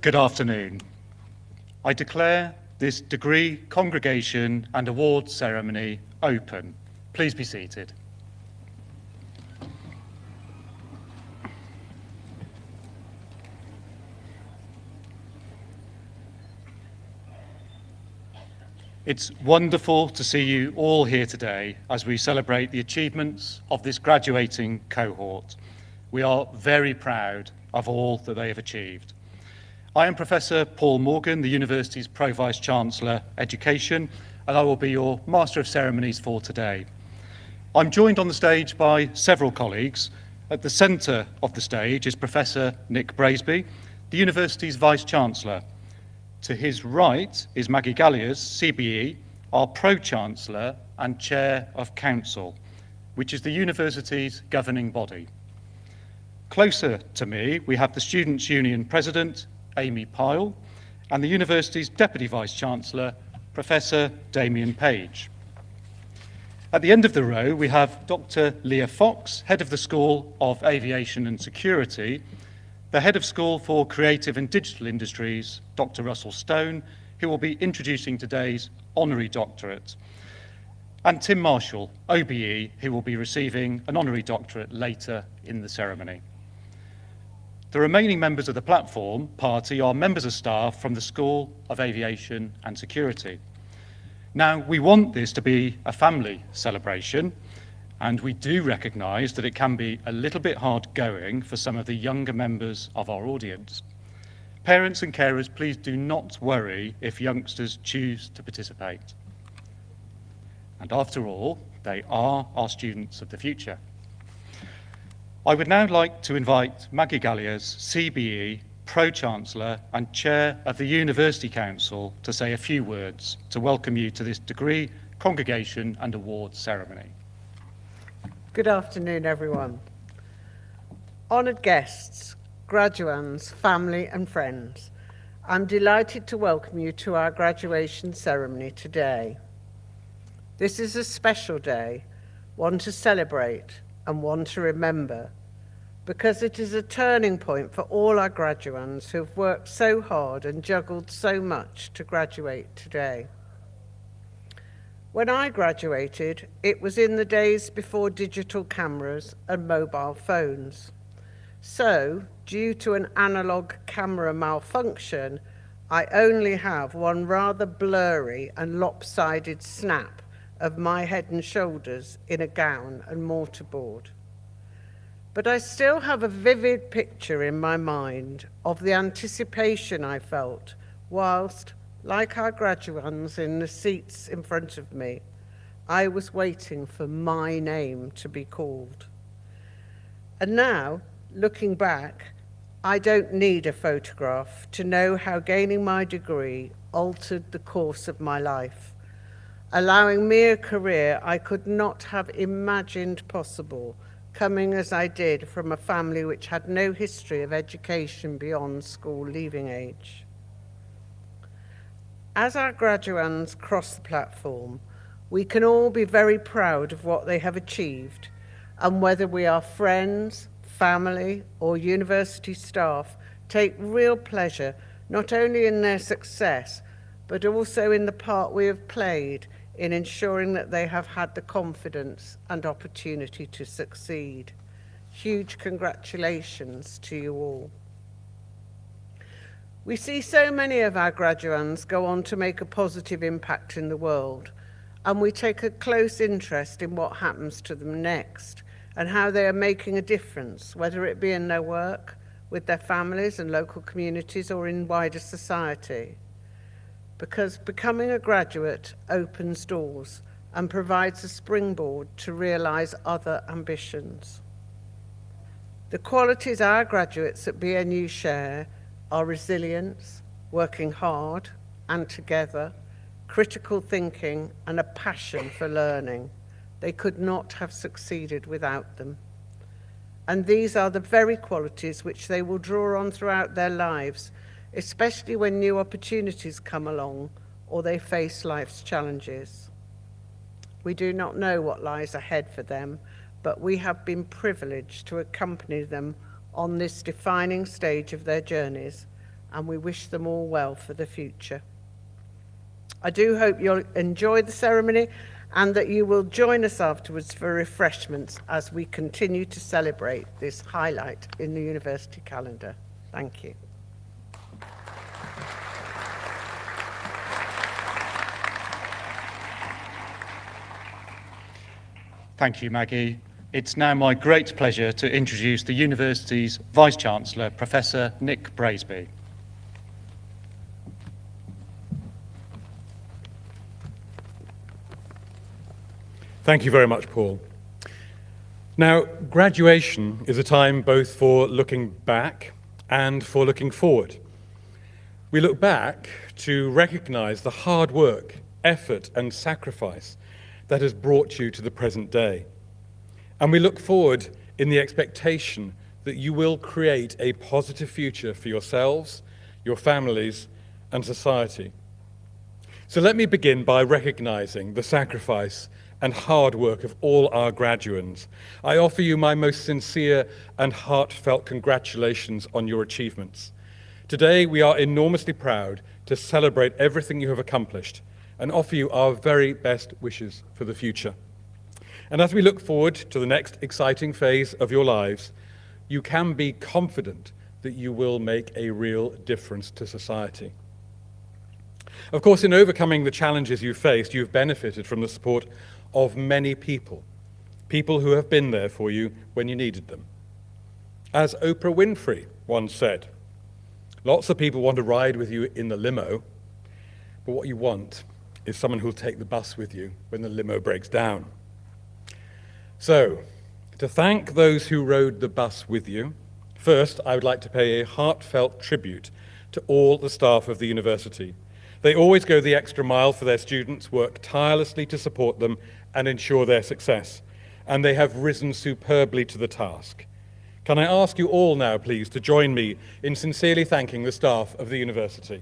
Good afternoon. I declare this degree, congregation and awards ceremony open. Please be seated. It's wonderful to see you all here today as we celebrate the achievements of this graduating cohort. We are very proud of all that they have achieved. I am Professor Paul Morgan, the University's Pro-Vice-Chancellor Education, and I will be your Master of Ceremonies for today. I'm joined on the stage by several colleagues. At the centre of the stage is Professor Nick Braisby, the University's Vice-Chancellor. To his right is Maggie Galliers, CBE, our Pro-Chancellor and Chair of Council, which is the University's governing body. Closer to me, we have the Students' Union President, Amy Pyle, and the University's Deputy Vice-Chancellor, Professor Damien Page. At the end of the row, we have Dr. Leah Fox, Head of the School of Aviation and Security, the Head of School for Creative and Digital Industries, Dr. Russell Stone, who will be introducing today's honorary doctorate, and Tim Marshall, OBE, who will be receiving an honorary doctorate later in the ceremony. The remaining members of the platform party are members of staff from the School of Aviation and Security. Now, we want this to be a family celebration, and we do recognise that it can be a little bit hard going for some of the younger members of our audience. Parents and carers, please do not worry if youngsters choose to participate. And after all, they are our students of the future. I would now like to invite Maggie Galliers, CBE, Pro-Chancellor and Chair of the University Council, to say a few words to welcome you to this degree, congregation and awards ceremony. Good afternoon, everyone. Honoured guests, graduands, family and friends, I'm delighted to welcome you to our graduation ceremony today. This is a special day, one to celebrate and one to remember, because it is a turning point for all our graduands who have worked so hard and juggled so much to graduate today. When I graduated, it was in the days before digital cameras and mobile phones. So, due to an analog camera malfunction, I only have one rather blurry and lopsided snap of my head and shoulders in a gown and mortarboard. But I still have a vivid picture in my mind of the anticipation I felt whilst, like our graduates in the seats in front of me, I was waiting for my name to be called. And now, looking back, I don't need a photograph to know how gaining my degree altered the course of my life, allowing me a career I could not have imagined possible, coming as I did from a family which had no history of education beyond school leaving age. As our graduands cross the platform, we can all be very proud of what they have achieved, and whether we are friends, family, or university staff, take real pleasure not only in their success, but also in the part we have played in ensuring that they have had the confidence and opportunity to succeed. Huge congratulations to you all. We see so many of our graduands go on to make a positive impact in the world, and we take a close interest in what happens to them next and how they are making a difference, whether it be in their work, with their families and local communities, or in wider society. Because becoming a graduate opens doors and provides a springboard to realize other ambitions. The qualities our graduates at BNU share are resilience, working hard and together, critical thinking, and a passion for learning. They could not have succeeded without them. And these are the very qualities which they will draw on throughout their lives, especially when new opportunities come along or they face life's challenges. We do not know what lies ahead for them, but we have been privileged to accompany them on this defining stage of their journeys, and we wish them all well for the future. I do hope you'll enjoy the ceremony and that you will join us afterwards for refreshments as we continue to celebrate this highlight in the university calendar. Thank you. Thank you, Maggie. It's now my great pleasure to introduce the university's Vice-Chancellor, Professor Nick Braisby. Thank you very much, Paul. Now, graduation is a time both for looking back and for looking forward. We look back to recognize the hard work, effort, and sacrifice that has brought you to the present day. And we look forward in the expectation that you will create a positive future for yourselves, your families, and society. So let me begin by recognizing the sacrifice and hard work of all our graduands. I offer you my most sincere and heartfelt congratulations on your achievements. Today, we are enormously proud to celebrate everything you have accomplished and offer you our very best wishes for the future. And as we look forward to the next exciting phase of your lives, you can be confident that you will make a real difference to society. Of course, in overcoming the challenges you've faced, you've benefited from the support of many people, people who have been there for you when you needed them. As Oprah Winfrey once said, lots of people want to ride with you in the limo, but what you want is someone who'll take the bus with you when the limo breaks down. So, to thank those who rode the bus with you, first I would like to pay a heartfelt tribute to all the staff of the university. They always go the extra mile for their students, work tirelessly to support them and ensure their success, and they have risen superbly to the task. Can I ask you all now, please, to join me in sincerely thanking the staff of the university.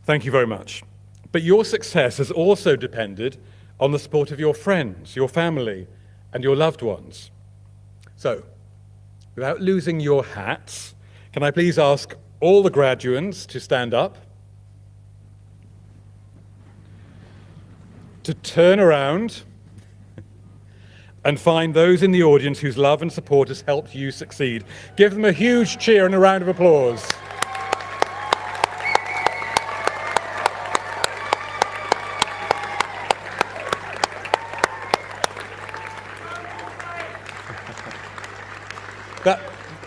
Thank you very much. But your success has also depended on the support of your friends, your family, and your loved ones. So, without losing your hats, can I please ask all the graduands to stand up, to turn around and find those in the audience whose love and support has helped you succeed. Give them a huge cheer and a round of applause.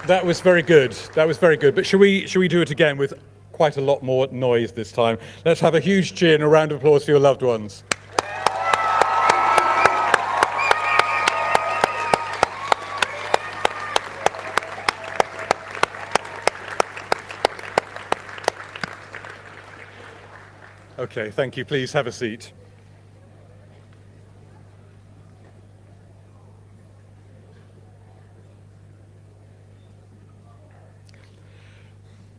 That was very good. That was very good. But should we do it again with quite a lot more noise this time? Let's have a huge cheer and a round of applause for your loved ones. Okay, thank you. Please have a seat.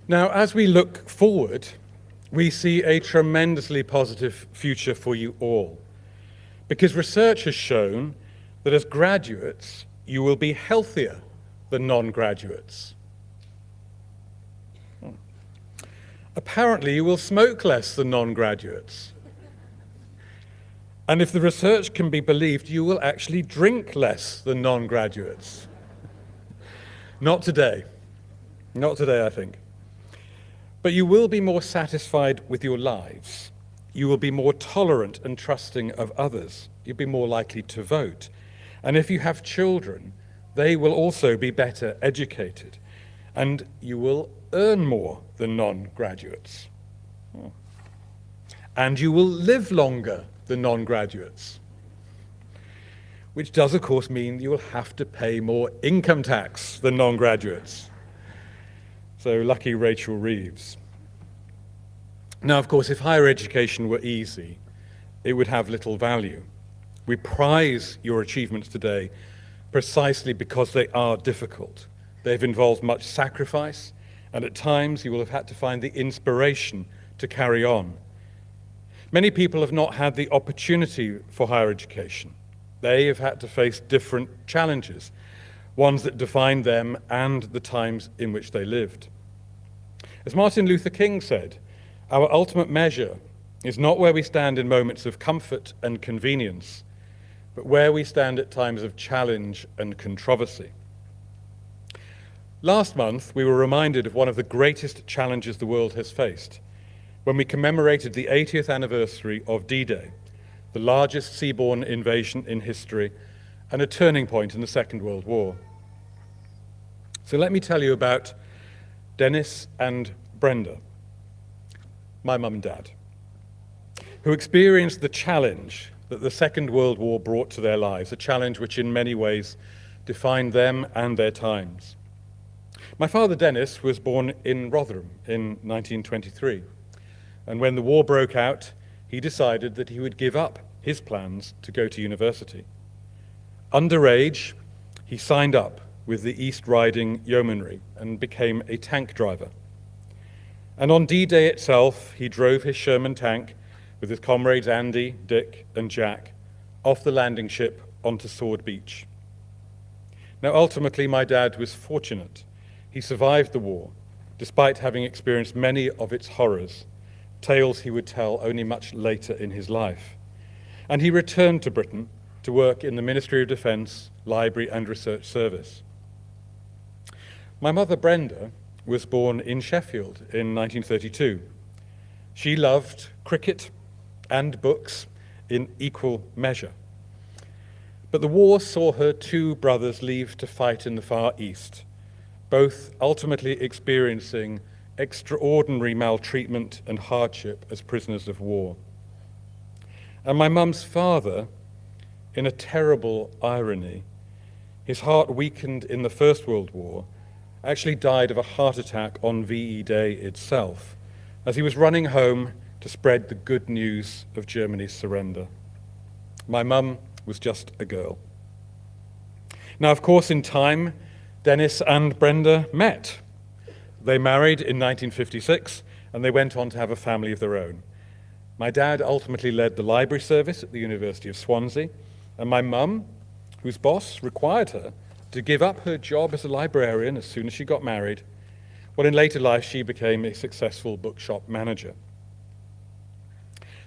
Now, as we look forward, we see a tremendously positive future for you all, because research has shown that as graduates, you will be healthier than non-graduates. Apparently, you will smoke less than non-graduates. And if the research can be believed, you will actually drink less than non-graduates. Not today. Not today, I think. But you will be more satisfied with your lives. You will be more tolerant and trusting of others. You'll be more likely to vote. And if you have children, they will also be better educated. And you will earn more than non-graduates. And you will live longer than non-graduates. Which does, of course, mean you will have to pay more income tax than non-graduates. So lucky Rachel Reeves. Now, of course, if higher education were easy, it would have little value. We prize your achievements today precisely because they are difficult. They've involved much sacrifice, and at times you will have had to find the inspiration to carry on. Many people have not had the opportunity for higher education. They have had to face different challenges, ones that defined them and the times in which they lived. As Martin Luther King said, our ultimate measure is not where we stand in moments of comfort and convenience, but where we stand at times of challenge and controversy. Last month, we were reminded of one of the greatest challenges the world has faced when we commemorated the 80th anniversary of D-Day, the largest seaborne invasion in history and a turning point in the Second World War. So let me tell you about Dennis and Brenda, my mum and dad, who experienced the challenge that the Second World War brought to their lives, a challenge which in many ways defined them and their times. My father, Dennis, was born in Rotherham in 1923, and when the war broke out, he decided that he would give up his plans to go to university. Underage, he signed up with the East Riding Yeomanry and became a tank driver. And on D-Day itself, he drove his Sherman tank with his comrades Andy, Dick, and Jack off the landing ship onto Sword Beach. Now, ultimately, my dad was fortunate. He survived the war, despite having experienced many of its horrors, tales he would tell only much later in his life. And he returned to Britain to work in the Ministry of Defence, Library and Research Service. My mother, Brenda, was born in Sheffield in 1932. She loved cricket and books in equal measure. But the war saw her two brothers leave to fight in the Far East, both ultimately experiencing extraordinary maltreatment and hardship as prisoners of war. And my mum's father, in a terrible irony, his heart weakened in the First World War, actually died of a heart attack on VE Day itself, as he was running home to spread the good news of Germany's surrender. My mum was just a girl. Now, of course, in time, Dennis and Brenda met. They married in 1956, and they went on to have a family of their own. My dad ultimately led the library service at the University of Swansea, and my mum, whose boss required her to give up her job as a librarian as soon as she got married, while in later life she became a successful bookshop manager.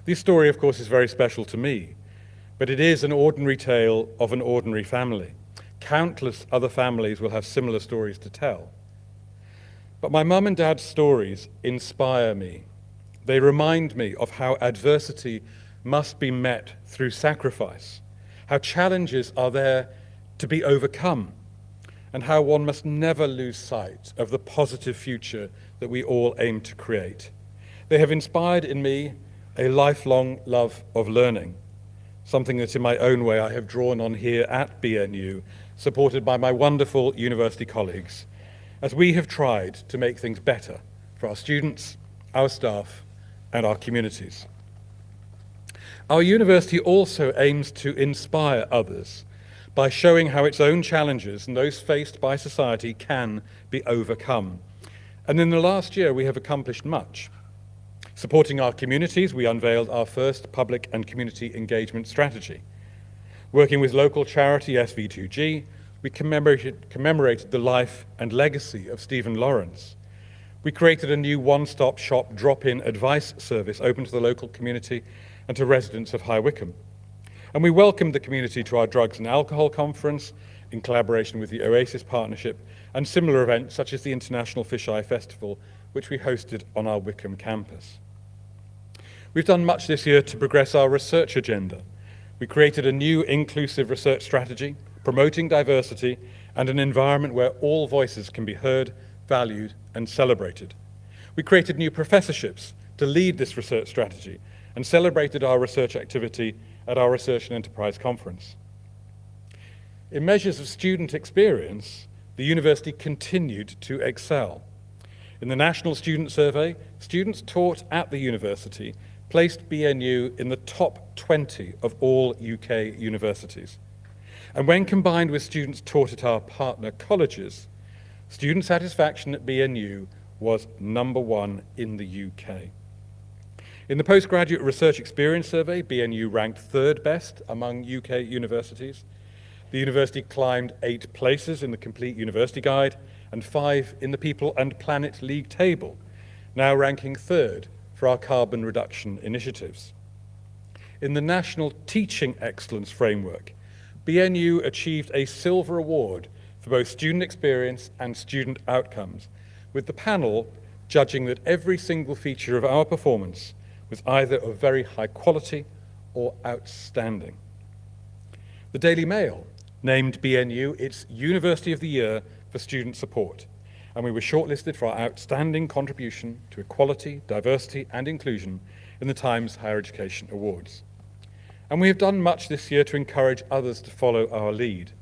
This story, of course, is very special to me, but it is an ordinary tale of an ordinary family. Countless other families will have similar stories to tell. But my mum and dad's stories inspire me. They remind me of how adversity must be met through sacrifice, how challenges are there to be overcome, and how one must never lose sight of the positive future that we all aim to create. They have inspired in me a lifelong love of learning, something that in my own way I have drawn on here at BNU, supported by my wonderful university colleagues, as we have tried to make things better for our students, our staff, and our communities. Our university also aims to inspire others by showing how its own challenges and those faced by society can be overcome. And in the last year, we have accomplished much. Supporting our communities, we unveiled our first public and community engagement strategy. Working with local charity SV2G, we commemorated the life and legacy of Stephen Lawrence. We created a new one-stop shop drop-in advice service open to the local community and to residents of High Wycombe. And we welcomed the community to our Drugs and Alcohol Conference in collaboration with the Oasis Partnership and similar events such as the International Fisheye Festival, which we hosted on our Wycombe campus. We've done much this year to progress our research agenda. We created a new inclusive research strategy, promoting diversity and an environment where all voices can be heard, valued, and celebrated. We created new professorships to lead this research strategy and celebrated our research activity at our Research and Enterprise Conference. In measures of student experience, the university continued to excel. In the National Student Survey, students taught at the university placed BNU in the top 20 of all UK universities. And when combined with students taught at our partner colleges, student satisfaction at BNU was #1 in the UK. In the Postgraduate Research Experience Survey, BNU ranked 3rd best among UK universities. The university climbed 8 places in the Complete University Guide and 5 in the People and Planet League table, now ranking 3rd for our carbon reduction initiatives. In the National Teaching Excellence Framework, BNU achieved a Silver Award for both student experience and student outcomes, with the panel judging that every single feature of our performance was either of very high quality or outstanding. The Daily Mail named BNU its University of the Year for Student Support, and we were shortlisted for our outstanding contribution to equality, diversity, and inclusion in the Times Higher Education Awards. And we have done much this year to encourage others to follow our lead.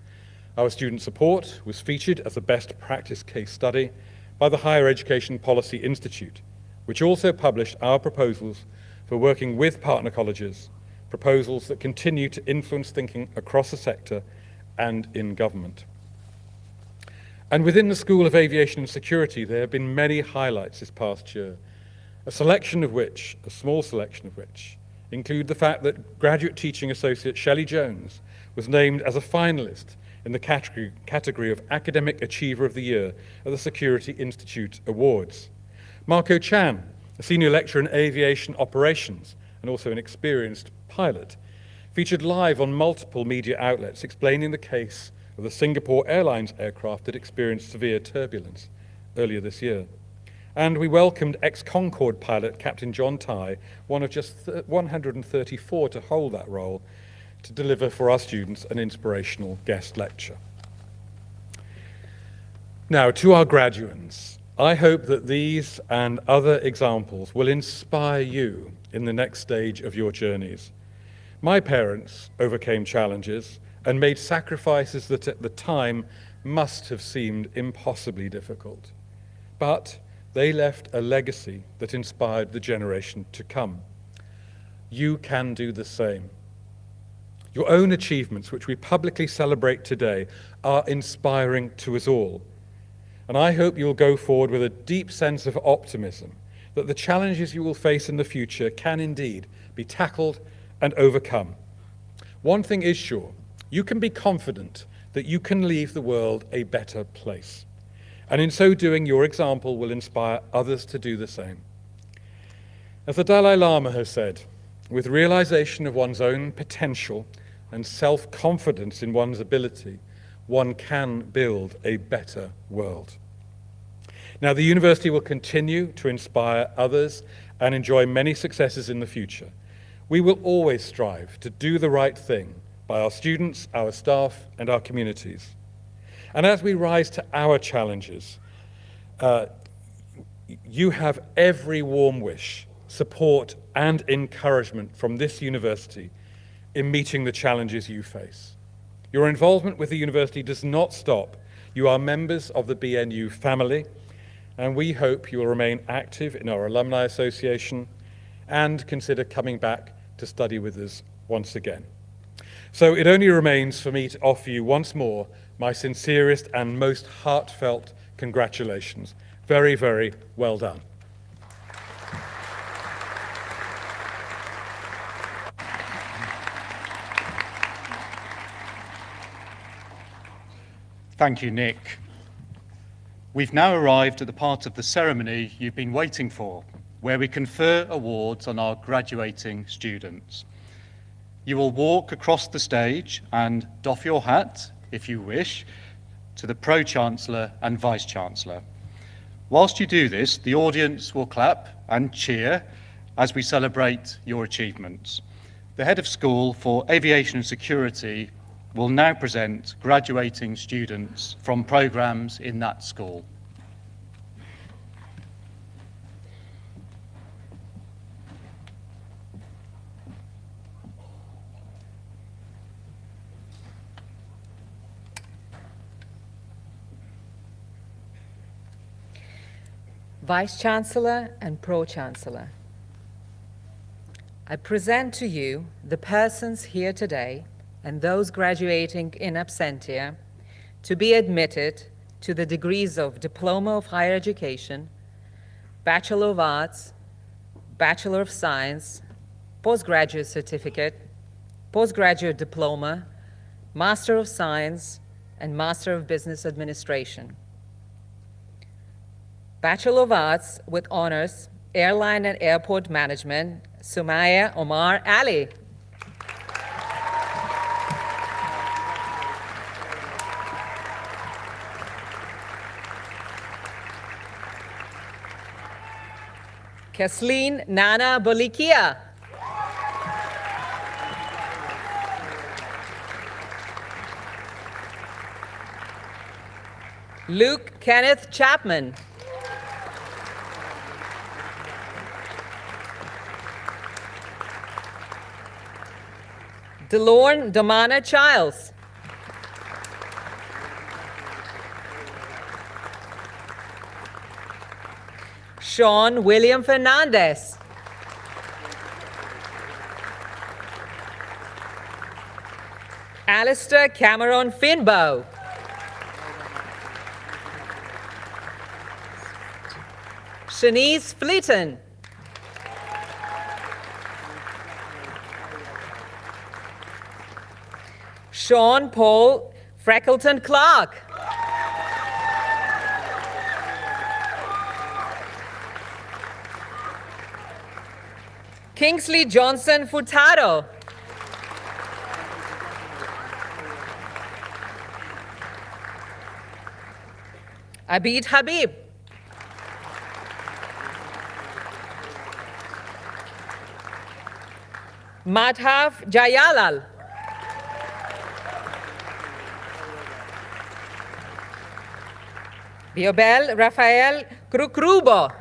Our student support was featured as a best practice case study by the Higher Education Policy Institute, which also published our proposals for working with partner colleges, proposals that continue to influence thinking across the sector and in government. And within the School of Aviation and Security, there have been many highlights this past year, a small selection of which, include the fact that graduate teaching associate Shelley Jones was named as a finalist in the category of Academic Achiever of the Year at the Security Institute Awards. Marco Chan, a senior lecturer in aviation operations and also an experienced pilot, featured live on multiple media outlets explaining the case of the Singapore Airlines aircraft that experienced severe turbulence earlier this year. And we welcomed ex-Concorde pilot Captain John Tye, one of just 134 to hold that role, to deliver for our students an inspirational guest lecture. Now, to our graduates, I hope that these and other examples will inspire you in the next stage of your journeys. My parents overcame challenges and made sacrifices that at the time must have seemed impossibly difficult. But they left a legacy that inspired the generation to come. You can do the same. Your own achievements, which we publicly celebrate today, are inspiring to us all. And I hope you'll go forward with a deep sense of optimism that the challenges you will face in the future can indeed be tackled and overcome. One thing is sure, you can be confident that you can leave the world a better place. And in so doing, your example will inspire others to do the same. As the Dalai Lama has said, with realization of one's own potential and self-confidence in one's ability, one can build a better world. Now, the university will continue to inspire others and enjoy many successes in the future. We will always strive to do the right thing by our students, our staff, and our communities. And as we rise to our challenges, you have every warm wish, support, and encouragement from this university in meeting the challenges you face. Your involvement with the university does not stop. You are members of the BNU family, and we hope you will remain active in our alumni association and consider coming back to study with us once again. So it only remains for me to offer you once more my sincerest and most heartfelt congratulations. Very, very well done. Thank you, Nick. We've now arrived at the part of the ceremony you've been waiting for, where we confer awards on our graduating students. You will walk across the stage and doff your hat, if you wish, to the Pro-Chancellor and Vice-Chancellor. Whilst you do this, the audience will clap and cheer as we celebrate your achievements. The Head of School for Aviation and Security will now present graduating students from programmes in that school. Vice-Chancellor and Pro-Chancellor, I present to you the persons here today and those graduating in absentia to be admitted to the degrees of Diploma of Higher Education, Bachelor of Arts, Bachelor of Science, Postgraduate Certificate, Postgraduate Diploma, Master of Science, and Master of Business Administration. Bachelor of Arts with Honors, Airline and Airport Management, Sumaya Omar Ali. Kathleen Nana Bolikia. Luke Kenneth Chapman. Delorne Damana Childs. Sean William Fernandez. Alistair Cameron Finbow. Shanice Fleeton. Sean Paul Freckleton Clark. Kingsley Johnson Furtado. Abid Habib. Madhav Jayalal. Biobel Rafael Krukrubo.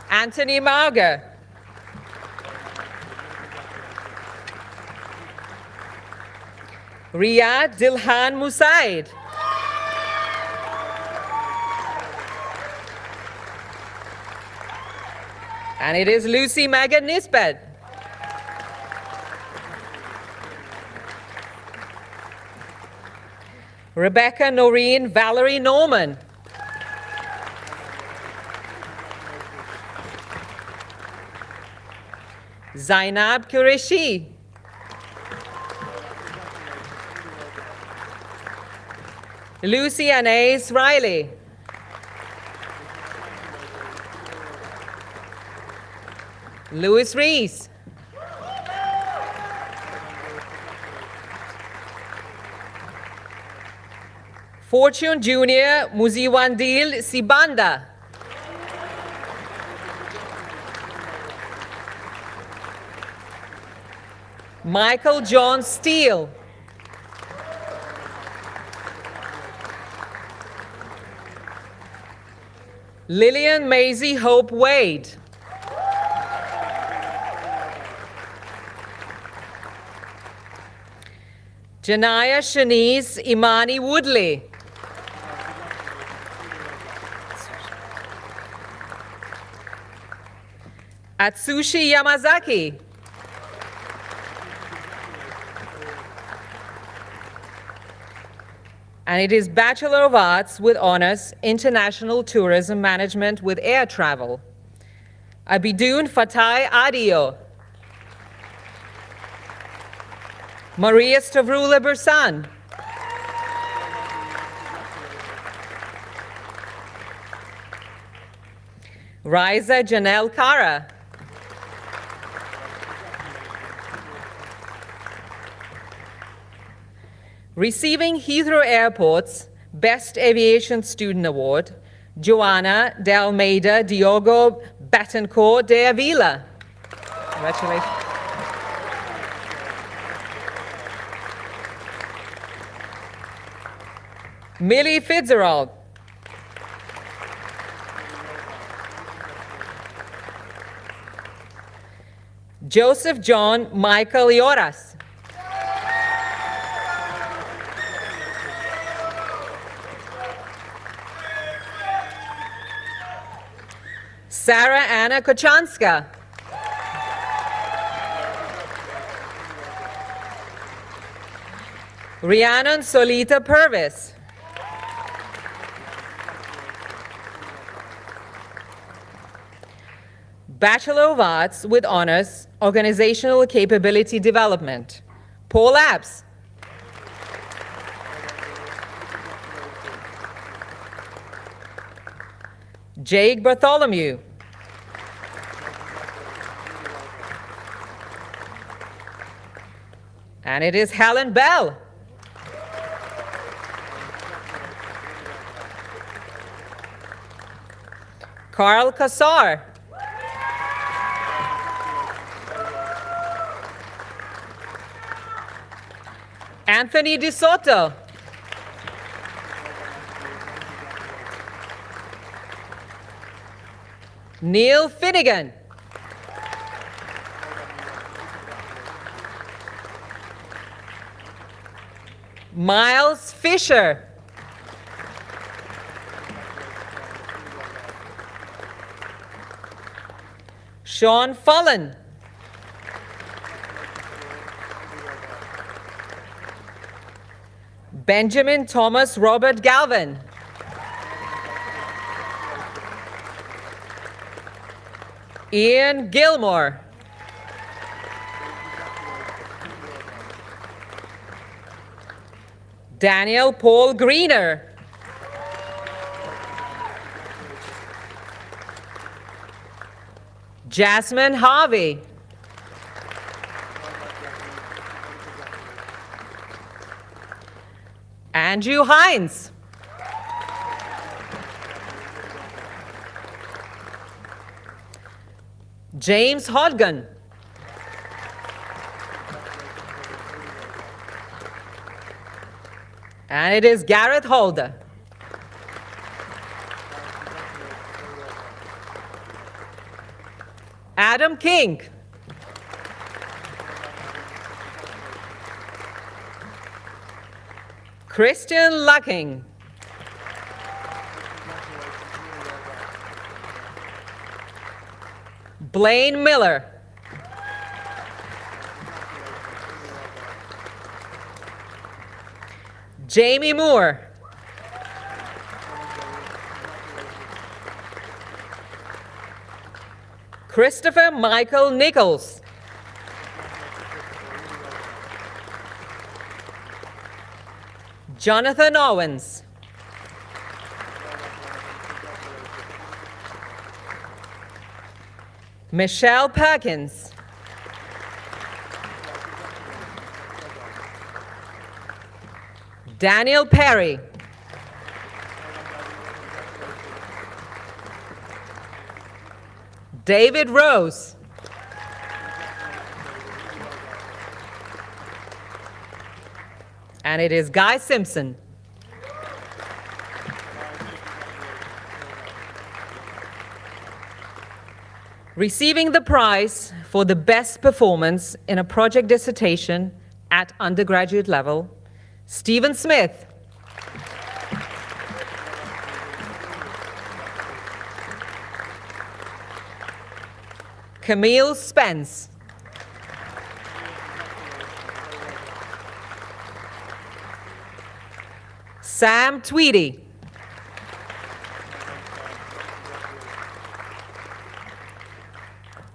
Anthony Marga. Riyad Dilhan Musaid. And it is Lucy Megan Nisbet. Rebecca Noreen Valerie Norman. Zainab Qureshi. Lucy Anais Riley. Louis Rees. Fortune Junior Muziwandil Sibanda. Michael John Steele. Lillian Maisie Hope Wade. Janaya Shanice Imani Woodley. Atsushi Yamazaki. And it is Bachelor of Arts with Honors, International Tourism Management with Air Travel. Abidun Fatai Adio. Maria Stavrula Bursan. Riza Janelle Kara. Receiving Heathrow Airport's Best Aviation Student Award, Joanna de Almeida Diogo Betancourt de Avila. Congratulations. Millie Fitzgerald. Joseph John Michael Ioras. Sarah Anna Kochanska. Rhiannon Solita Purvis. Bachelor of Arts with Honors, Organizational Capability Development, Paul Apps. Jake Bartholomew. And it is Helen Bell. Carl Kassar. Anthony DeSoto. Neil Finnegan. Miles Fisher. Sean Fullen. Benjamin Thomas Robert Galvin. Ian Gilmore. Daniel Paul Greener. Jasmine Harvey. Andrew Hines. James Hodgan. And it is Gareth Holder. Adam King. Christian Lucking. Blaine Miller. Jamie Moore. Christopher Michael Nichols. Jonathan Owens. Michelle Perkins. Daniel Perry. David Rose. And it is Guy Simpson. Receiving the prize for the best performance in a project dissertation at undergraduate level, Stephen Smith. Camille Spence. Sam Tweedy.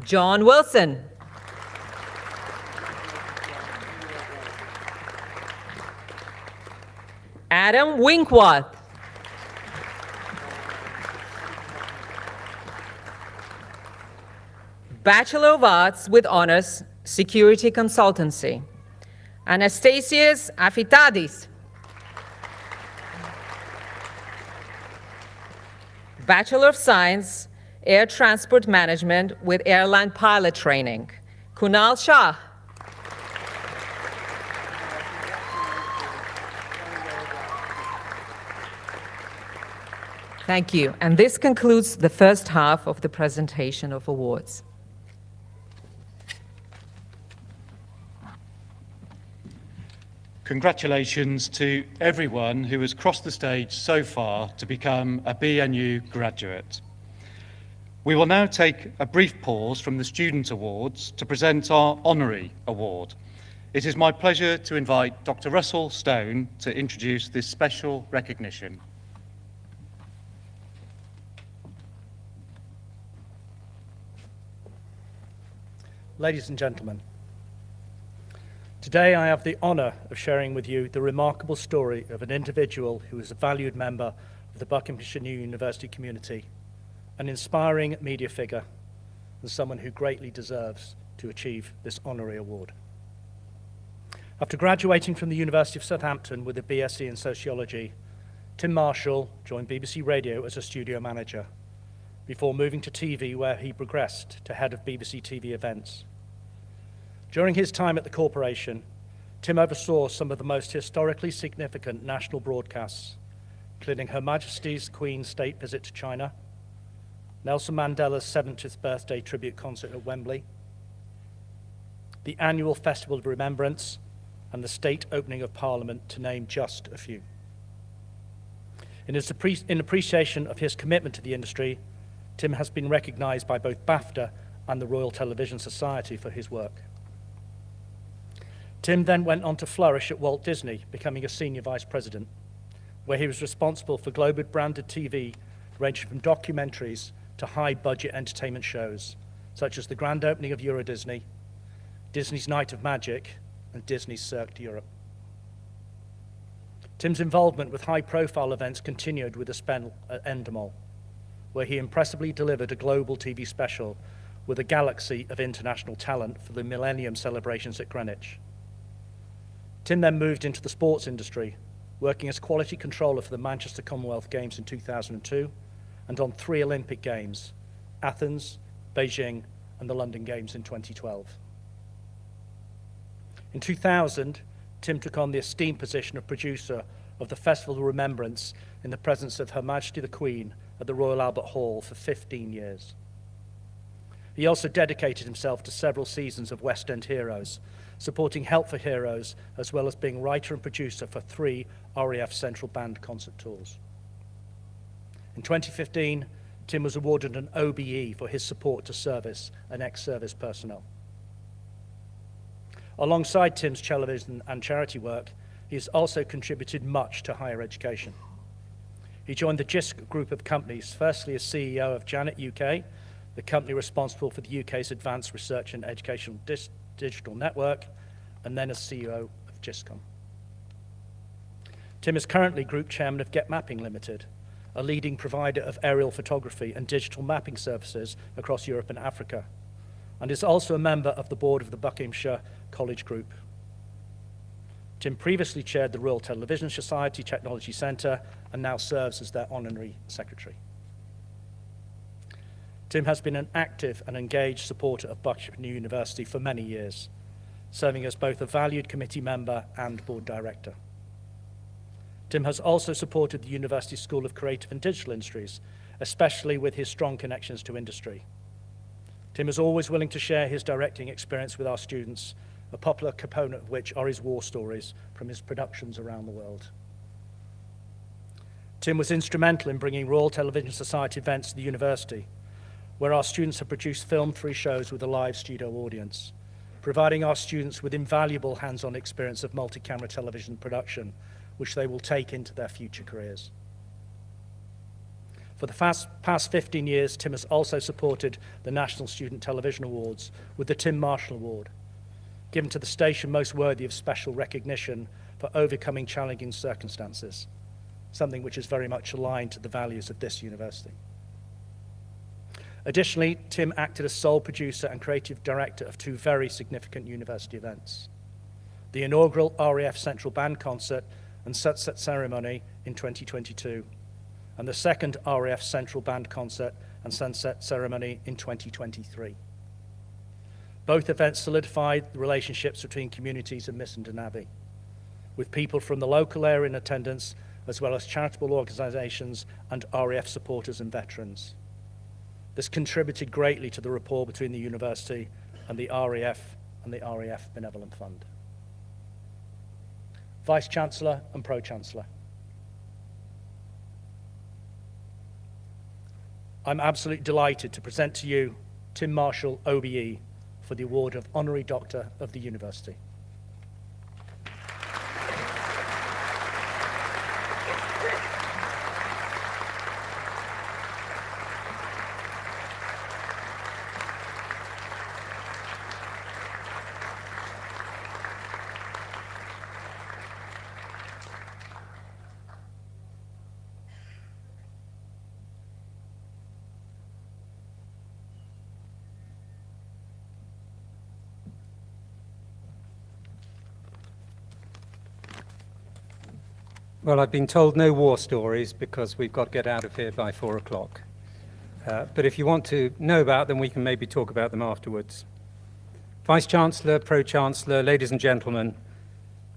John Wilson. Adam Winkworth. Bachelor of Arts with Honors, Security Consultancy. Anastasios Afitadis. Bachelor of Science, Air Transport Management with Airline Pilot Training. Kunal Shah. Thank you. And this concludes the first half of the presentation of awards. Congratulations to everyone who has crossed the stage so far to become a BNU graduate. We will now take a brief pause from the Student Awards to present our Honorary Award. It is my pleasure to invite Dr. Russell Stone to introduce this special recognition. Ladies and gentlemen, today I have the honour of sharing with you the remarkable story of an individual who is a valued member of the Buckinghamshire University community, an inspiring media figure, and someone who greatly deserves to achieve this honorary award. After graduating from the University of Southampton with a BSc in Sociology, Tim Marshall joined BBC Radio as a studio manager, before moving to TV, where he progressed to head of BBC TV events. During his time at the corporation, Tim oversaw some of the most historically significant national broadcasts, including Her Majesty's Queen's state visit to China, Nelson Mandela's 70th birthday tribute concert at Wembley, the annual Festival of Remembrance, and the state opening of Parliament, to name just a few. In appreciation of his commitment to the industry, Tim has been recognised by both BAFTA and the Royal Television Society for his work. Tim then went on to flourish at Walt Disney, becoming a senior vice president, where he was responsible for global branded TV, ranging from documentaries to high-budget entertainment shows, such as the grand opening of Euro Disney, Disney's Night of Magic, and Disney's Cirque d'Europe. Tim's involvement with high-profile events continued with a spell at Endemol, where he impressively delivered a global TV special with a galaxy of international talent for the Millennium celebrations at Greenwich. Tim then moved into the sports industry, working as quality controller for the Manchester Commonwealth Games in 2002 and on 3 Olympic Games, Athens, Beijing, and the London Games in 2012. In 2000, Tim took on the esteemed position of producer of the Festival of Remembrance in the presence of Her Majesty the Queen at the Royal Albert Hall for 15 years. He also dedicated himself to several seasons of West End Heroes, supporting Help for Heroes, as well as being writer and producer for 3 RAF Central Band concert tours. In 2015, Tim was awarded an OBE for his support to service and ex-service personnel. Alongside Tim's television and charity work, he has also contributed much to higher education. He joined the JISC group of companies, firstly as CEO of Janet UK, the company responsible for the UK's Advanced Research and Educational Digital Network, and then as CEO of GISCOM. Tim is currently Group Chairman of Get Mapping Limited, a leading provider of aerial photography and digital mapping services across Europe and Africa, and is also a member of the board of the Buckinghamshire College Group. Tim previously chaired the Royal Television Society Technology Centre and now serves as their honorary secretary. Tim has been an active and engaged supporter of Buckinghamshire University for many years, serving as both a valued committee member and board director. Tim has also supported the University School of Creative and Digital Industries, especially with his strong connections to industry. Tim is always willing to share his directing experience with our students, a popular component of which are his war stories from his productions around the world. Tim was instrumental in bringing Royal Television Society events to the university, where our students have produced film-free shows with a live studio audience, providing our students with invaluable hands-on experience of multi-camera television production, which they will take into their future careers. For the past 15 years, Tim has also supported the National Student Television Awards with the Tim Marshall Award, given to the station most worthy of special recognition for overcoming challenging circumstances, something which is very much aligned to the values of this university. Additionally, Tim acted as sole producer and creative director of two very significant university events: the inaugural RAF Central Band Concert and Sunset Ceremony in 2022, and the second RAF Central Band Concert and Sunset Ceremony in 2023. Both events solidified the relationships between communities of Missenden and Abbey, with people from the local area in attendance, as well as charitable organisations and RAF supporters and veterans. This contributed greatly to the rapport between the university and the RAF Benevolent Fund. Vice-Chancellor and Pro-Chancellor. I'm absolutely delighted to present to you Tim Marshall, OBE, for the award of Honorary Doctor of the University. Well, I've been told no war stories because we've got to get out of here by 4 o'clock. But if you want to know about them, we can maybe talk about them afterwards. Vice-Chancellor, Pro-Chancellor, ladies and gentlemen,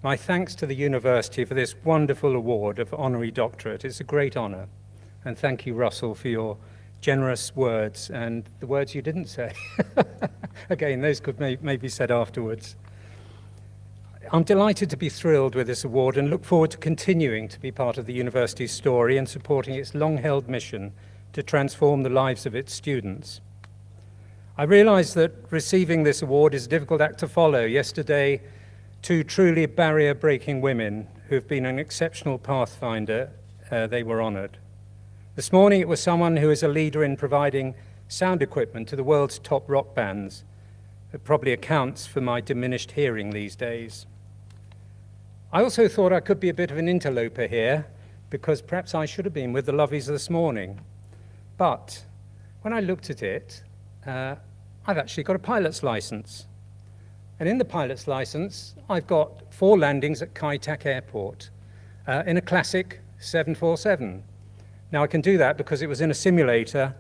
my thanks to the university for this wonderful award of honorary doctorate. It's a great honour. And thank you, Russell, for your generous words and the words you didn't say. Again, those could maybe be said afterwards. I'm delighted to be thrilled with this award and look forward to continuing to be part of the university's story and supporting its long-held mission to transform the lives of its students. I realise that receiving this award is a difficult act to follow. Yesterday, two truly barrier-breaking women who have been an exceptional pathfinder, they were honoured. This morning it was someone who is a leader in providing sound equipment to the world's top rock bands. It probably accounts for my diminished hearing these days. I also thought I could be a bit of an interloper here, because perhaps I should have been with the Lovies this morning. But when I looked at it, I've actually got a pilot's license. And in the pilot's license, I've got 4 landings at Kai Tak Airport in a classic 747. Now I can do that because it was in a simulator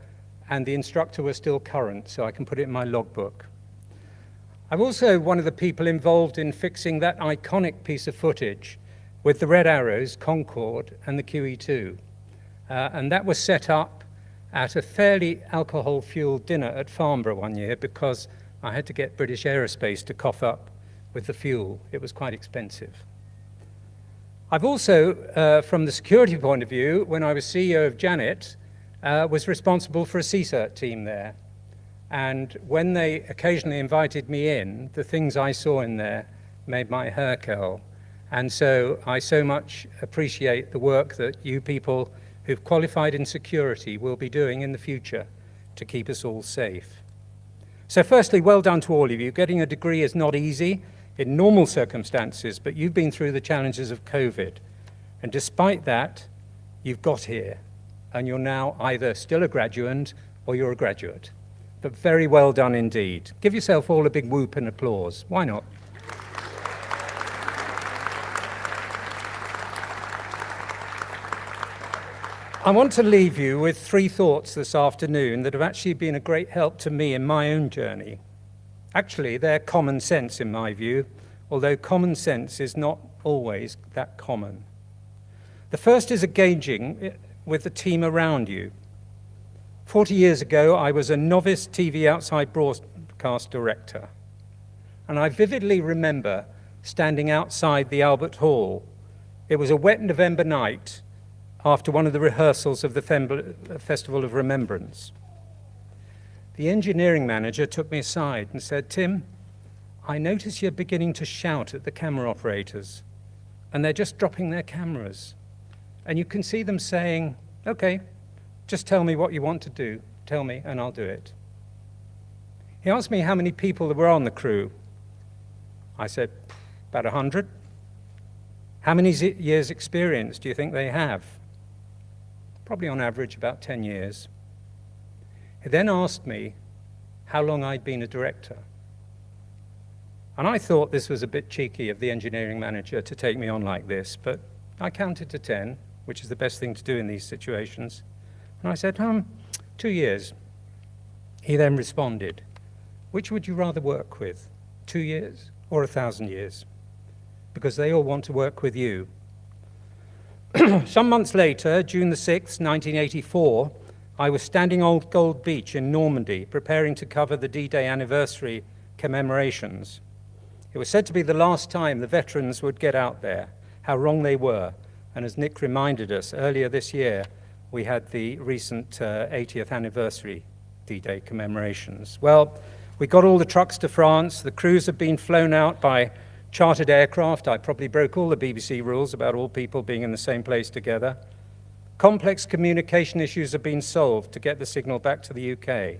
and the instructor was still current, so I can put it in my logbook. I'm also one of the people involved in fixing that iconic piece of footage with the red arrows, Concorde, and the QE2. And that was set up at a fairly alcohol-fueled dinner at Farnborough one year because I had to get British Aerospace to cough up with the fuel. It was quite expensive. I've also, from the security point of view, when I was CEO of Janet, was responsible for a CSERT team there. And when they occasionally invited me in, the things I saw in there made my hair curl. And so I so much appreciate the work that you people who've qualified in security will be doing in the future to keep us all safe. So firstly, well done to all of you. Getting a degree is not easy in normal circumstances, but you've been through the challenges of COVID. And despite that, you've got here. And you're now either still a graduand or you're a graduate. but very well done indeed. Give yourself all a big whoop and applause. Why not? I want to leave you with 3 thoughts this afternoon that have actually been a great help to me in my own journey. Actually, they're common sense in my view, although common sense is not always that common. The first is engaging with the team around you. 40 years ago, I was a novice TV outside broadcast director, and I vividly remember standing outside the Albert Hall. It was a wet November night after one of the rehearsals of the Festival of Remembrance. The engineering manager took me aside and said, "Tim, I notice you're beginning to shout at the camera operators, and they're just dropping their cameras. And you can see them saying, 'Okay, just tell me what you want to do. Tell me, and I'll do it.'" He asked me how many people there were on the crew. I said, "About 100. How many years' experience do you think they have?" Probably on average about 10 years. He then asked me how long I'd been a director. And I thought this was a bit cheeky of the engineering manager to take me on like this, but I counted to 10, which is the best thing to do in these situations. And I said, 2 years. He then responded, "Which would you rather work with, 2 years or 1,000 years? Because they all want to work with you." Some months later, June the 6th, 1984, I was standing on Gold Beach in Normandy, preparing to cover the D-Day anniversary commemorations. It was said to be the last time the veterans would get out there. How wrong they were. And as Nick reminded us, earlier this year, we had the recent 80th anniversary D-Day commemorations. Well, we got all the trucks to France. The crews have been flown out by chartered aircraft. I probably broke all the BBC rules about all people being in the same place together. Complex communication issues have been solved to get the signal back to the UK.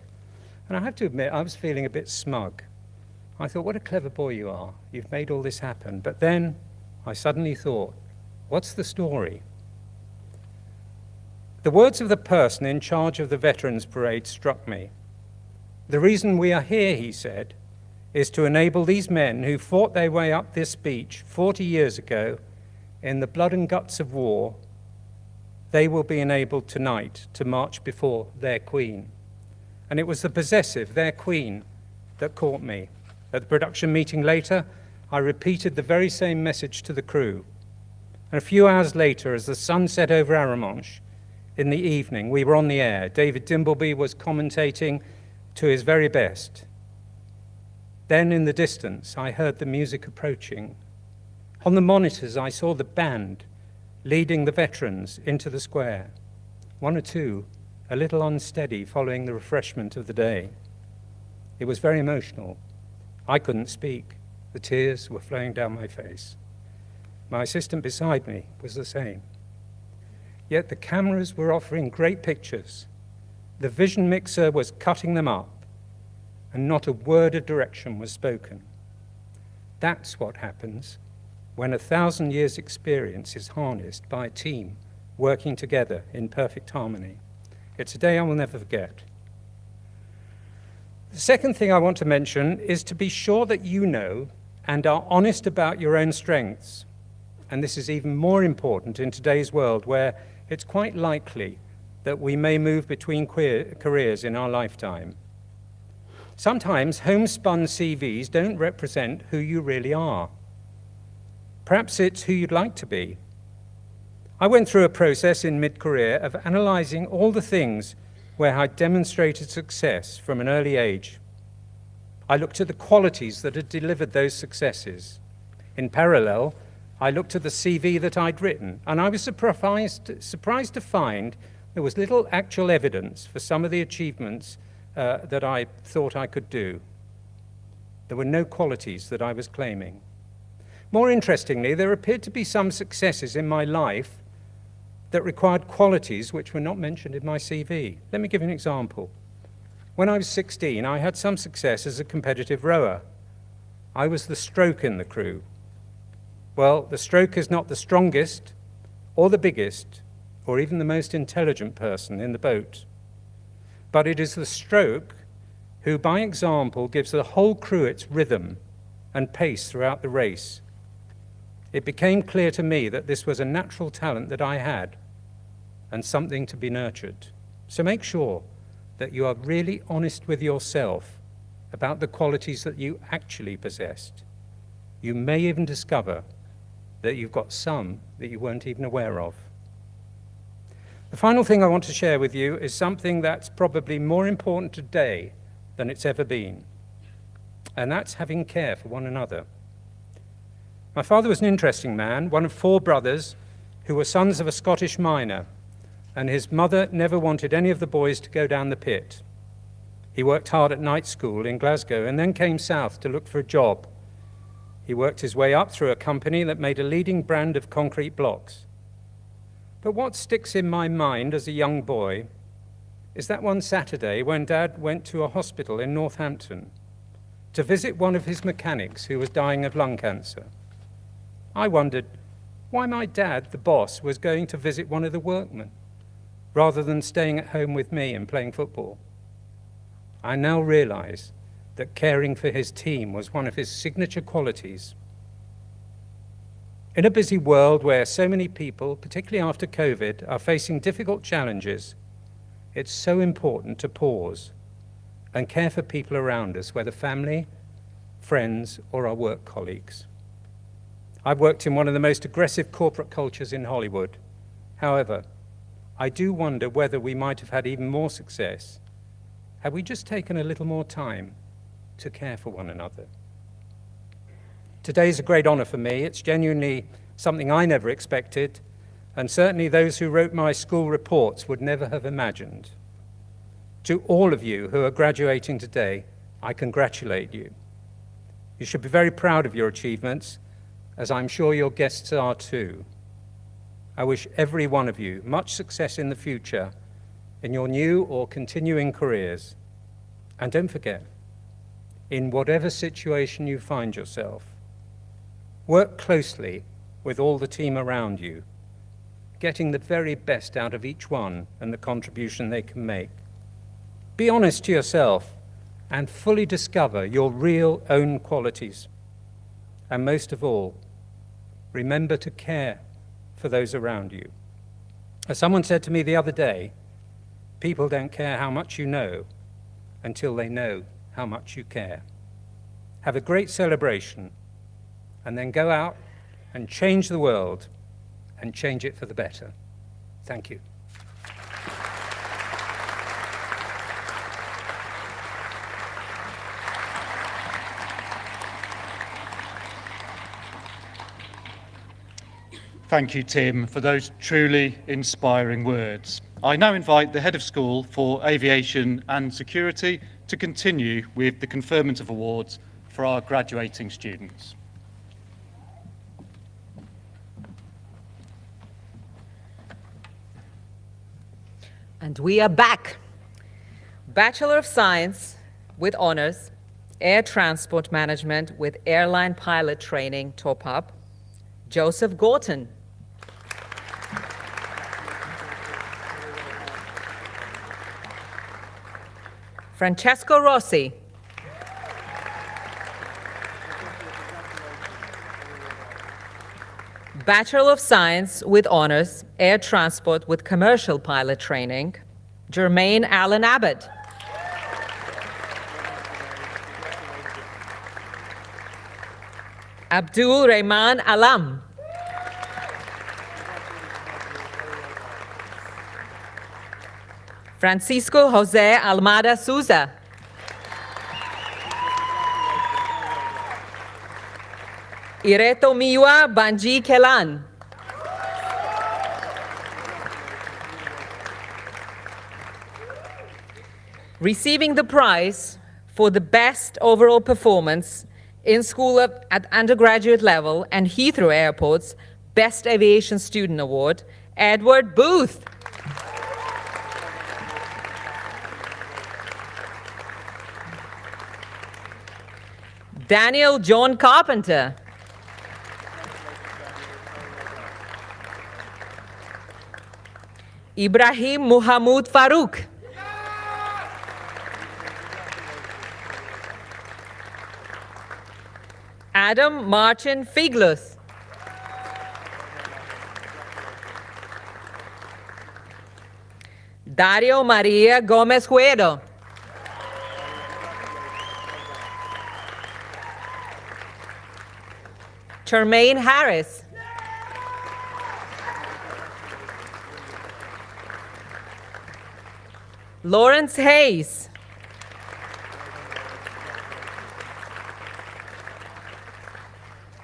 And I have to admit, I was feeling a bit smug. I thought, what a clever boy you are. You've made all this happen. But then I suddenly thought, what's the story? The words of the person in charge of the Veterans Parade struck me. "The reason we are here," he said, "is to enable these men who fought their way up this beach 40 years ago in the blood and guts of war. They will be enabled tonight to march before their Queen." And it was the possessive, their Queen, that caught me. At the production meeting later, I repeated the very same message to the crew. And a few hours later, as the sun set over Arromanches, in the evening, we were on the air. David Dimbleby was commentating to his very best. Then in the distance, I heard the music approaching. On the monitors, I saw the band leading the veterans into the square. One or two, a little unsteady following the refreshment of the day. It was very emotional. I couldn't speak. The tears were flowing down my face. My assistant beside me was the same. Yet the cameras were offering great pictures. The vision mixer was cutting them up, and not a word of direction was spoken. That's what happens when 1,000 years' experience is harnessed by a team working together in perfect harmony. It's a day I will never forget. The second thing I want to mention is to be sure that you know and are honest about your own strengths. And this is even more important in today's world, where it's quite likely that we may move between careers in our lifetime. Sometimes homespun CVs don't represent who you really are. Perhaps it's who you'd like to be. I went through a process in mid-career of analyzing all the things where I'd demonstrated success from an early age. I looked at the qualities that had delivered those successes. In parallel, I looked at the CV that I'd written, and I was surprised to find there was little actual evidence for some of the achievements that I thought I could do. There were no qualities that I was claiming. More interestingly, there appeared to be some successes in my life that required qualities which were not mentioned in my CV. Let me give you an example. When I was 16, I had some success as a competitive rower. I was the stroke in the crew. Well, the stroke is not the strongest or the biggest or even the most intelligent person in the boat. But it is the stroke who by example gives the whole crew its rhythm and pace throughout the race. It became clear to me that this was a natural talent that I had and something to be nurtured. So make sure that you are really honest with yourself about the qualities that you actually possessed. You may even discover that you've got some that you weren't even aware of. The final thing I want to share with you is something that's probably more important today than it's ever been, and that's having care for one another. My father was an interesting man, one of 4 brothers who were sons of a Scottish miner, and his mother never wanted any of the boys to go down the pit. He worked hard at night school in Glasgow and then came south to look for a job. He worked his way up through a company that made a leading brand of concrete blocks. But what sticks in my mind as a young boy is that one Saturday when Dad went to a hospital in Northampton to visit one of his mechanics who was dying of lung cancer. I wondered why my dad, the boss, was going to visit one of the workmen rather than staying at home with me and playing football. I now realize that caring for his team was one of his signature qualities. In a busy world where so many people, particularly after COVID, are facing difficult challenges, it's so important to pause and care for people around us, whether family, friends, or our work colleagues. I've worked in one of the most aggressive corporate cultures in Hollywood. However, I do wonder whether we might have had even more success had we just taken a little more time to care for one another. Today is a great honor for me. It's genuinely something I never expected, and certainly those who wrote my school reports would never have imagined. To all of you who are graduating today, I congratulate you. You should be very proud of your achievements, as I'm sure your guests are too. I wish every one of you much success in the future in your new or continuing careers. And don't forget, in whatever situation you find yourself, work closely with all the team around you, getting the very best out of each one and the contribution they can make. Be honest to yourself and fully discover your real own qualities. And most of all, remember to care for those around you. As someone said to me the other day, people don't care how much you know until they know how much you care. Have a great celebration, and then go out and change the world and change it for the better. Thank you. Thank you, Tim, for those truly inspiring words. I now invite the Head of School for Aviation and Security to continue with the conferment of awards for our graduating students. And we are back. Bachelor of Science with honors, Air Transport Management with Airline Pilot Training top-up, Joseph Gorton. Francesco Rossi. Bachelor of Science with honors, Air Transport with Commercial Pilot Training, Jermaine Allen Abbott. Abdul Rahman Alam. Francisco Jose Almada Souza. Ireto Miwa Banji Kelan. Receiving the prize for the best overall performance in school at undergraduate level and Heathrow Airport's Best Aviation Student Award, Edward Booth. Daniel John Carpenter. Ibrahim Muhammad Farouk. Adam Martin Figlus. Dario Maria Gomez Huedo. Tremaine Harris. Lawrence Hayes.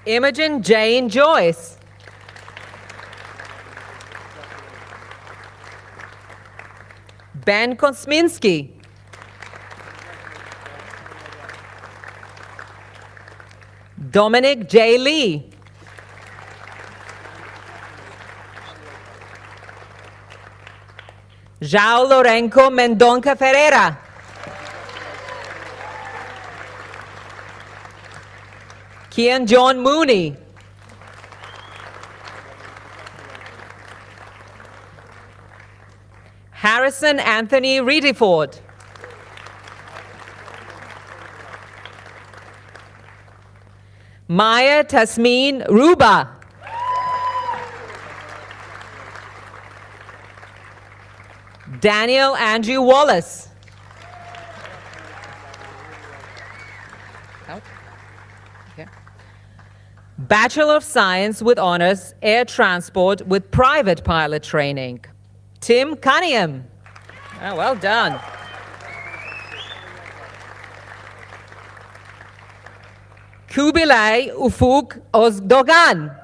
Imogen Jane Joyce. Ben Kosminski. Dominic J. Lee. João Lourenço Mendonça Ferreira. Kian John Mooney. Harrison Anthony Rediford. Maya Tasmin Ruba. Daniel Andrew Wallace. Out. Okay. Bachelor of Science with Honors, Air Transport with Private Pilot Training. Tim Cunningham. Oh, well done. Kubilay Ufuk Ozdogan.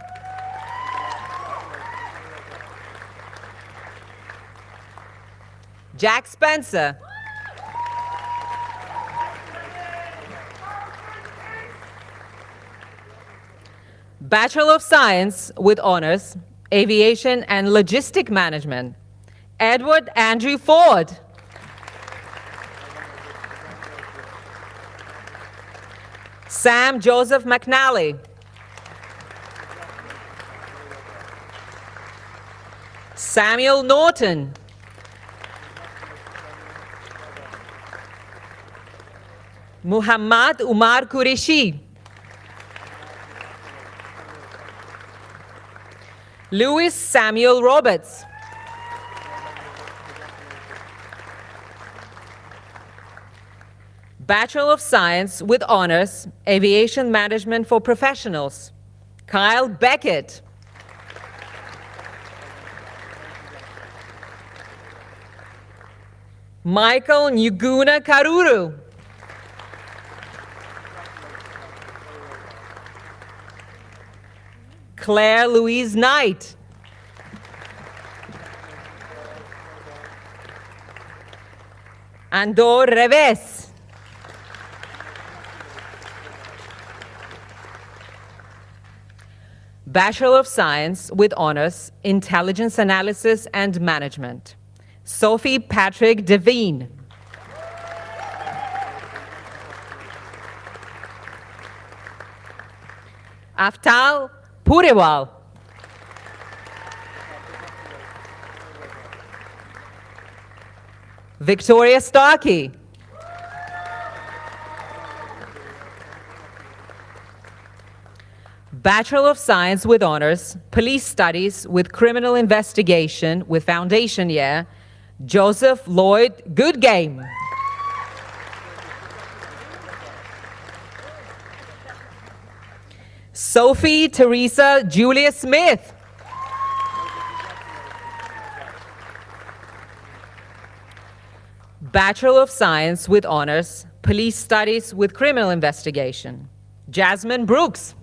Jack Spencer. Bachelor of Science with Honors, Aviation and Logistic Management. Edward Andrew Ford. Sam Joseph McNally. Samuel Norton. Muhammad Umar Qureshi. Louis Samuel Roberts. Bachelor of Science with Honors, Aviation Management for Professionals. Kyle Beckett. Michael Njuguna Karuru. Claire Louise Knight. Andor Reves. Bachelor of Science with Honors, Intelligence Analysis and Management. Sophie Patrick Devine. Aftal Puriwal. Victoria Starkey. Bachelor of Science with Honors, Police Studies with Criminal Investigation with Foundation Year, Joseph Lloyd Goodgame. Sophie Teresa Julia Smith. Bachelor of Science with Honors, Police Studies with Criminal Investigation, Jasmine Brooks.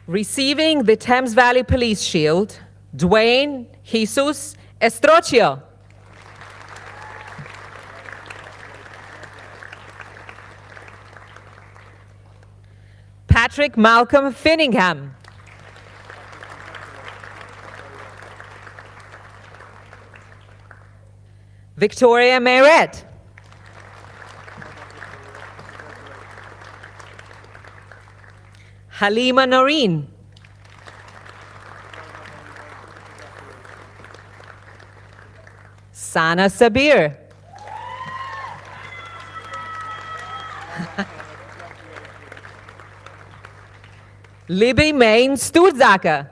Receiving the Thames Valley Police Shield, Dwayne Jesus Estrocio. Patrick Malcolm Finningham. Victoria Mayret. Halima Noreen. Sana Sabir. Libby Main Sturzaker.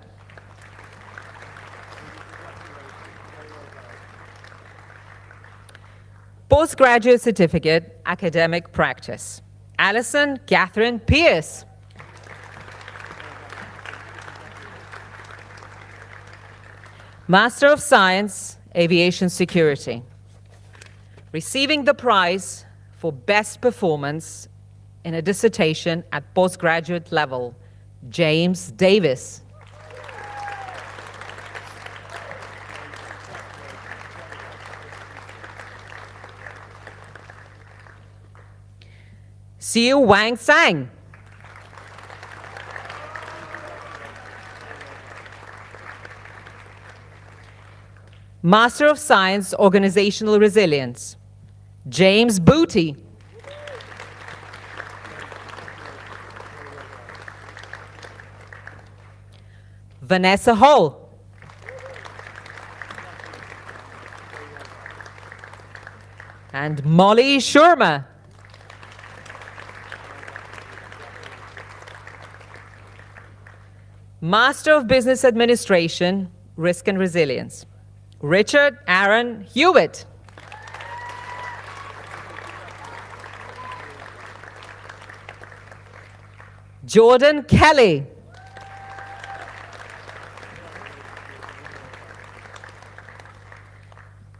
Postgraduate Certificate, Academic Practice, Alison Catherine Pierce. Master of Science, Aviation Security. Receiving the prize for Best Performance in a dissertation at postgraduate level, James Davis. Siu Wang Sang. Master of Science, Organizational Resilience, James Booty. Vanessa Hull. And Molly Schurma. Master of Business Administration, Risk and Resilience, Richard Aaron Hewitt. Jordan Kelly.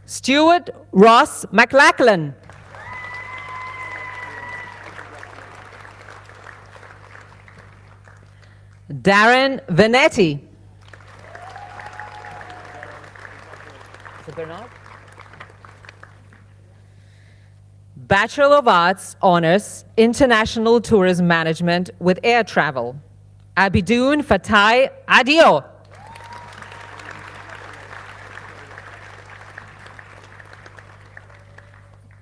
Stuart Ross McLachlan. Darren Venetti. Bernard? Bachelor of Arts Honors, International Tourism Management with Air Travel, Abidun Fatai Adio.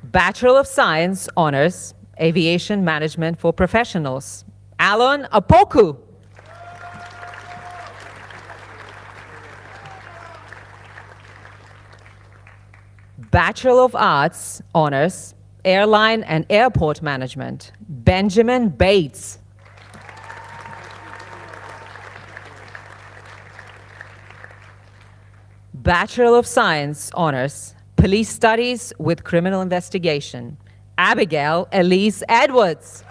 Bachelor of Science Honors, Aviation Management for Professionals, Alon Apoku. Bachelor of Arts Honors, Airline and Airport Management, Benjamin Bates. Bachelor of Science Honors, Police Studies with Criminal Investigation, Abigail Elise Edwards.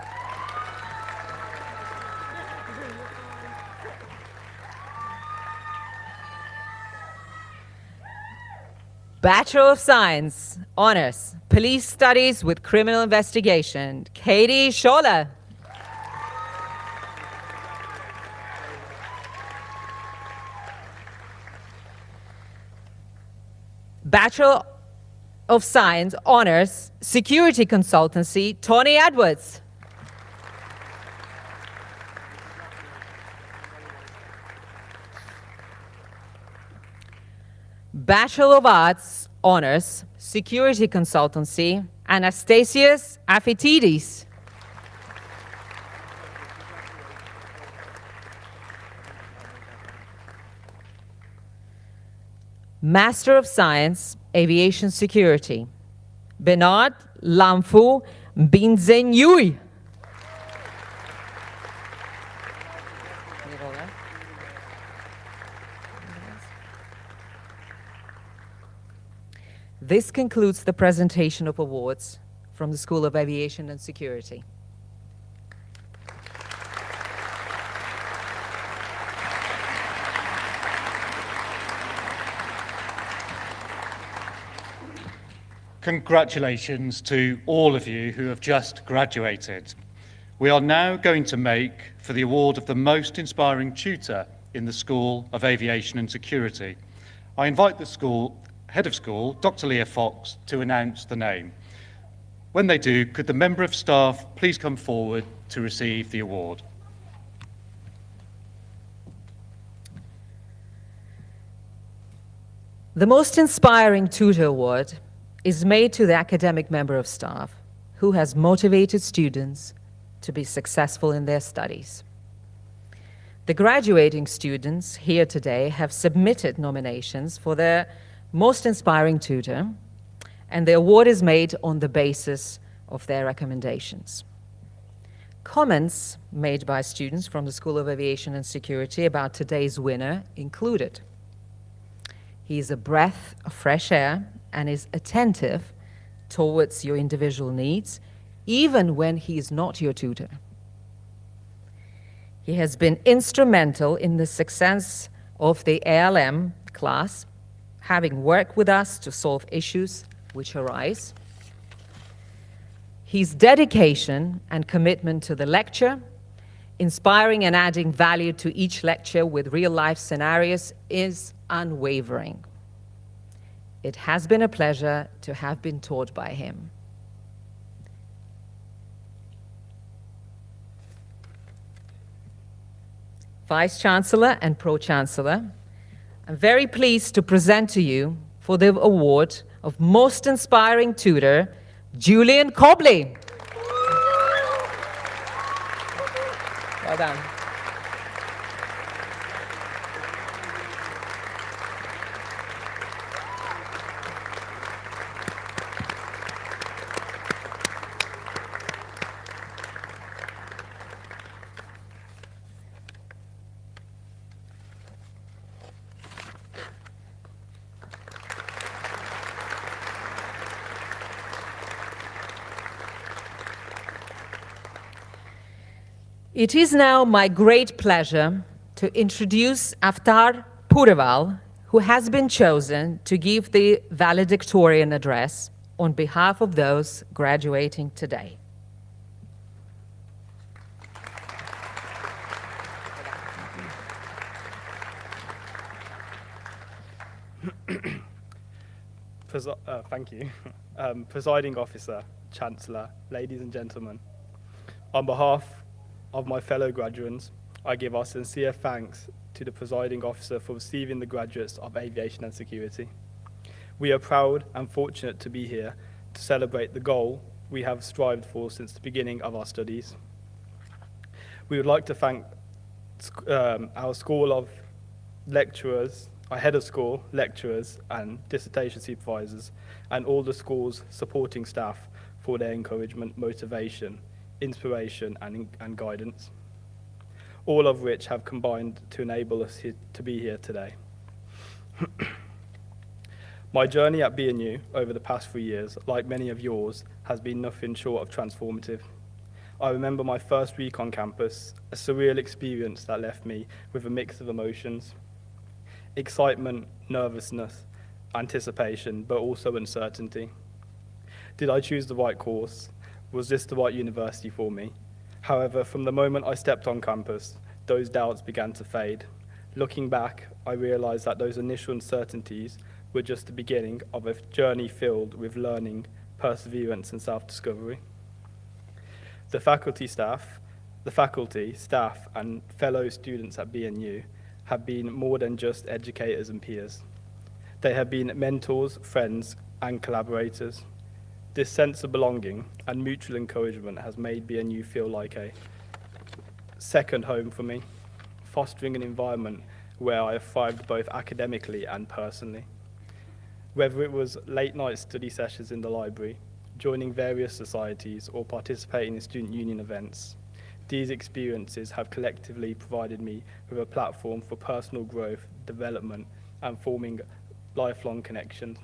Bachelor of Science Honors, Police Studies with Criminal Investigation, Katie Scholler. Bachelor of Science Honors, Security Consultancy, Tony Edwards. Bachelor of Arts Honors, Security Consultancy, Anastasius Aphetidis. Master of Science, Aviation Security, Bernard Lamfu Binzenyui. This concludes the presentation of awards from the School of Aviation and Security. Congratulations to all of you who have just graduated. We are now going to make for the award of the most inspiring tutor in the School of Aviation and Security. I invite the Head of School, Dr. Leah Fox, to announce the name. When they do, could the member of staff please come forward to receive the award? The Most Inspiring Tutor Award is made to the academic member of staff who has motivated students to be successful in their studies. The graduating students here today have submitted nominations for their Most Inspiring Tutor, and the award is made on the basis of their recommendations. Comments made by students from the School of Aviation and Security about today's winner included: he is a breath of fresh air and is attentive towards your individual needs, even when he is not your tutor. He has been instrumental in the success of the ALM class, having worked with us to solve issues which arise. His dedication and commitment to the lecture, inspiring and adding value to each lecture with real-life scenarios, is unwavering. It has been a pleasure to have been taught by him. Vice-Chancellor and Pro-Chancellor, I'm very pleased to present to you for the award of Most Inspiring Tutor, Julian Cobley. Well done. It is now my great pleasure to introduce Avtar Purival, who has been chosen to give the valedictorian address on behalf of those graduating today. Thank you. Presiding Officer, Chancellor, ladies and gentlemen, on behalf of my fellow graduates, I give our sincere thanks to the Presiding Officer for receiving the graduates of Aviation and Security. We are proud and fortunate to be here to celebrate the goal we have strived for since the beginning of our studies. We would like to thank our School of lecturers, our head of school, lecturers and dissertation supervisors, and all the school's supporting staff for their encouragement, motivation, inspiration and guidance, all of which have combined to enable us to be here today. My journey at BNU over the past 3 years, like many of yours, has been nothing short of transformative. I remember my first week on campus, a surreal experience that left me with a mix of emotions: excitement, nervousness, anticipation, but also uncertainty. Did I choose the right course? Was this the right university for me? However, from the moment I stepped on campus, those doubts began to fade. Looking back, I realized that those initial uncertainties were just the beginning of a journey filled with learning, perseverance, and self-discovery. The faculty, staff, and fellow students at BNU have been more than just educators and peers. They have been mentors, friends, and collaborators. This sense of belonging and mutual encouragement has made BNU feel like a second home for me, fostering an environment where I have thrived both academically and personally. Whether it was late-night study sessions in the library, joining various societies, or participating in student union events, these experiences have collectively provided me with a platform for personal growth, development, and forming lifelong connections.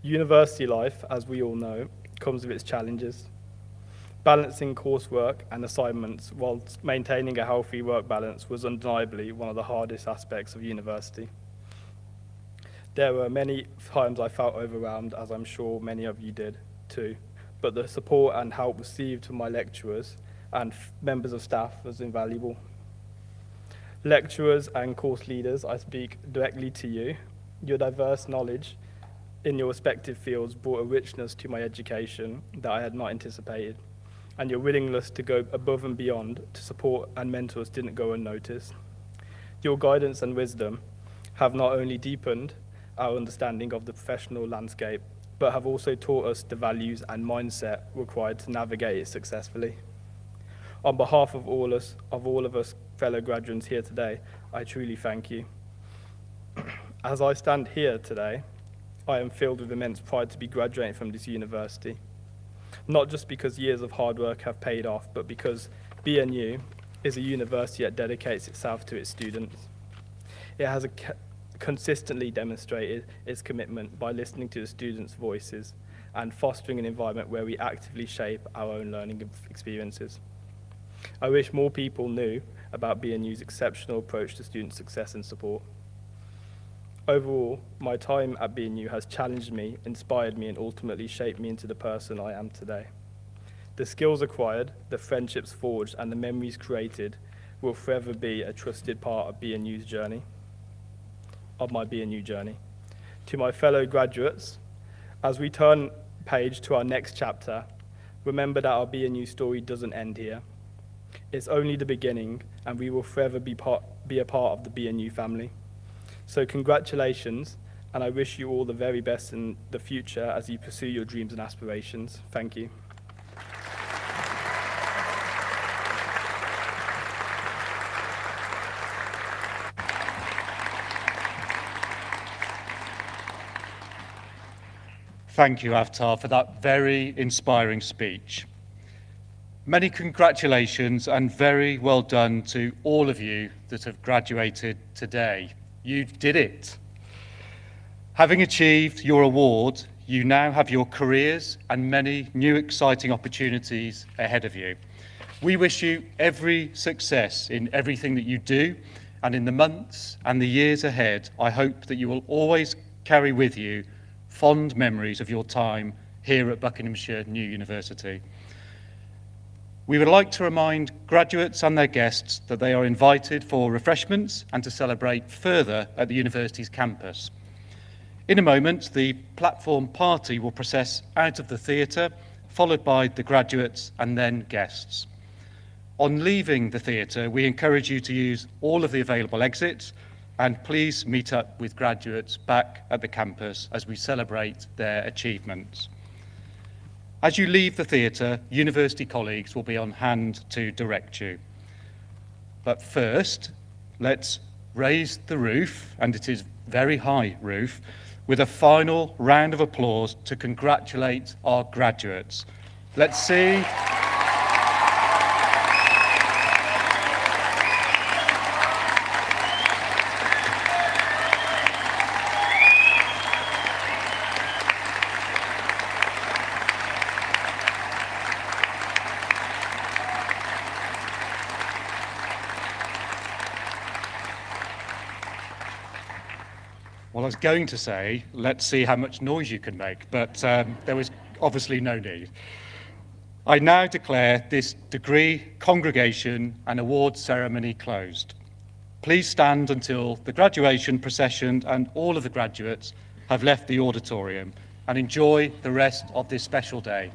University life, as we all know, comes with its challenges. Balancing coursework and assignments whilst maintaining a healthy work balance was undeniably one of the hardest aspects of university. There were many times I felt overwhelmed, as I'm sure many of you did too, but the support and help received from my lecturers and members of staff was invaluable. Lecturers and course leaders, I speak directly to you. Your diverse knowledge in your respective fields brought a richness to my education that I had not anticipated, and your willingness to go above and beyond to support and mentor us didn't go unnoticed. Your guidance and wisdom have not only deepened our understanding of the professional landscape, but have also taught us the values and mindset required to navigate it successfully. On behalf of all of us fellow graduates here today, I truly thank you. As I stand here today, I am filled with immense pride to be graduating from this university. not just because years of hard work have paid off, but because BNU is a university that dedicates itself to its students. It has consistently demonstrated its commitment by listening to the students' voices and fostering an environment where we actively shape our own learning experiences. I wish more people knew about BNU's exceptional approach to student success and support. Overall, my time at BNU has challenged me, inspired me, and ultimately shaped me into the person I am today. The skills acquired, the friendships forged, and the memories created will forever be a trusted part of BNU's journey, of my BNU journey. To my fellow graduates, as we turn page to our next chapter, remember that our BNU story doesn't end here. It's only the beginning, and we will forever be a part of the BNU family. So congratulations, and I wish you all the very best in the future as you pursue your dreams and aspirations. Thank you. Thank you, Avtar, for that very inspiring speech. Many congratulations and very well done to all of you that have graduated today. You did it. Having achieved your award, you now have your careers and many new exciting opportunities ahead of you. We wish you every success in everything that you do, and in the months and the years ahead, I hope that you will always carry with you fond memories of your time here at Buckinghamshire New University. We would like to remind graduates and their guests that they are invited for refreshments and to celebrate further at the university's campus. In a moment, the platform party will process out of the theatre, followed by the graduates and then guests. On leaving the theatre, we encourage you to use all of the available exits, and please meet up with graduates back at the campus as we celebrate their achievements. As you leave the theatre, university colleagues will be on hand to direct you. But first, let's raise the roof, and it is very high roof, with a final round of applause to congratulate our graduates. Let's see. Well, I was going to say, let's see how much noise you can make, but there was obviously no need. I now declare this degree, congregation, and award ceremony closed. Please stand until the graduation procession and all of the graduates have left the auditorium, and enjoy the rest of this special day.